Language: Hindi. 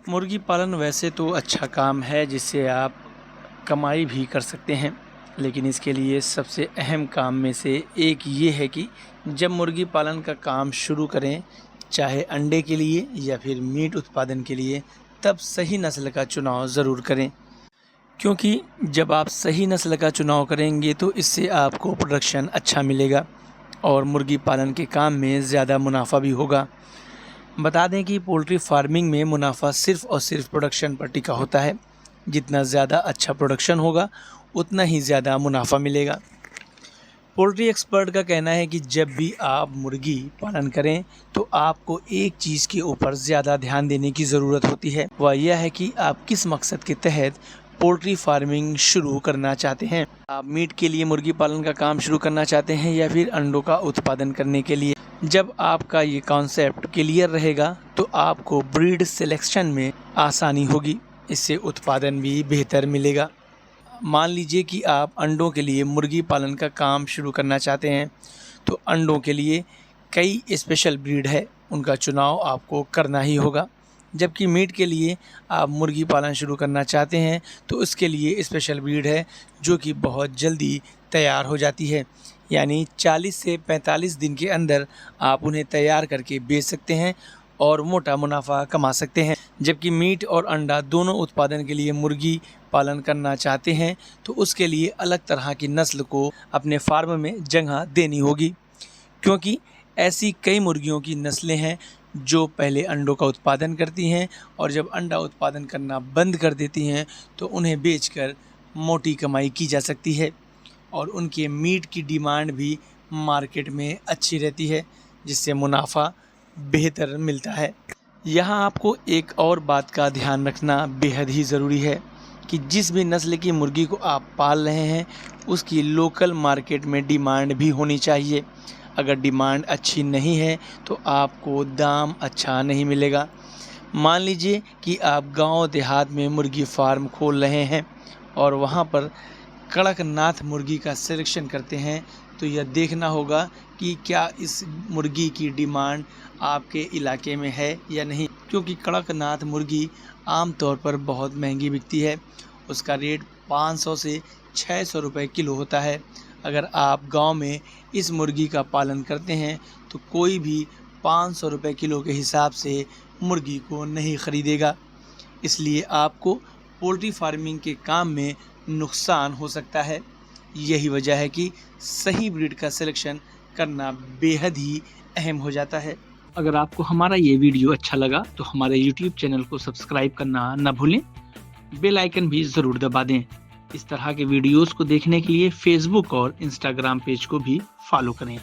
मुर्गी पालन वैसे तो अच्छा काम है जिससे आप कमाई भी कर सकते हैं, लेकिन इसके लिए सबसे अहम काम में से एक ये है कि जब मुर्गी पालन का काम शुरू करें, चाहे अंडे के लिए या फिर मीट उत्पादन के लिए, तब सही नस्ल का चुनाव ज़रूर करें। क्योंकि जब आप सही नस्ल का चुनाव करेंगे तो इससे आपको प्रोडक्शन अच्छा मिलेगा और मुर्गी पालन के काम में ज़्यादा मुनाफा भी होगा। बता दें कि पोल्ट्री फार्मिंग में मुनाफा सिर्फ़ और सिर्फ प्रोडक्शन पर टिका होता है। जितना ज़्यादा अच्छा प्रोडक्शन होगा उतना ही ज़्यादा मुनाफा मिलेगा। पोल्ट्री एक्सपर्ट का कहना है कि जब भी आप मुर्गी पालन करें तो आपको एक चीज़ के ऊपर ज़्यादा ध्यान देने की ज़रूरत होती है, वह यह है कि आप किस मकसद के तहत पोल्ट्री फार्मिंग शुरू करना चाहते हैं। आप मीट के लिए मुर्गी पालन का काम शुरू करना चाहते हैं या फिर अंडों का उत्पादन करने के लिए। जब आपका ये कॉन्सेप्ट क्लियर रहेगा तो आपको ब्रीड सिलेक्शन में आसानी होगी, इससे उत्पादन भी बेहतर मिलेगा। मान लीजिए कि आप अंडों के लिए मुर्गी पालन का काम शुरू करना चाहते हैं, तो अंडों के लिए कई स्पेशल ब्रीड है, उनका चुनाव आपको करना ही होगा। जबकि मीट के लिए आप मुर्गी पालन शुरू करना चाहते हैं तो उसके लिए स्पेशल ब्रीड है जो कि बहुत जल्दी तैयार हो जाती है, यानी 40 से 45 दिन के अंदर आप उन्हें तैयार करके बेच सकते हैं और मोटा मुनाफा कमा सकते हैं। जबकि मीट और अंडा दोनों उत्पादन के लिए मुर्गी पालन करना चाहते हैं तो उसके लिए अलग तरह की नस्ल को अपने फार्म में जगह देनी होगी, क्योंकि ऐसी कई मुर्गियों की नस्लें हैं जो पहले अंडों का उत्पादन करती हैं और जब अंडा उत्पादन करना बंद कर देती हैं तो उन्हें बेचकर मोटी कमाई की जा सकती है और उनके मीट की डिमांड भी मार्केट में अच्छी रहती है, जिससे मुनाफा बेहतर मिलता है। यहाँ आपको एक और बात का ध्यान रखना बेहद ही ज़रूरी है कि जिस भी नस्ल की मुर्गी को आप पाल रहे हैं उसकी लोकल मार्केट में डिमांड भी होनी चाहिए। अगर डिमांड अच्छी नहीं है तो आपको दाम अच्छा नहीं मिलेगा। मान लीजिए कि आप गांव देहात में मुर्गी फार्म खोल रहे हैं और वहां पर कड़कनाथ मुर्गी का सिलेक्शन करते हैं, तो यह देखना होगा कि क्या इस मुर्गी की डिमांड आपके इलाके में है या नहीं, क्योंकि कड़कनाथ मुर्गी आमतौर पर बहुत महंगी बिकती है। उसका रेट 500 से 600 रुपये किलो होता है। अगर आप गांव में इस मुर्गी का पालन करते हैं तो कोई भी 500 रुपये किलो के हिसाब से मुर्गी को नहीं ख़रीदेगा। इसलिए आपको पोल्ट्री फार्मिंग के काम में नुकसान हो सकता है। यही वजह है कि सही ब्रीड का सिलेक्शन करना बेहद ही अहम हो जाता है। अगर आपको हमारा ये वीडियो अच्छा लगा तो हमारे YouTube चैनल को सब्सक्राइब करना न भूलें, बेल आइकन भी ज़रूर दबा दें। इस तरह के वीडियोस को देखने के लिए फेसबुक और इंस्टाग्राम पेज को भी फॉलो करें।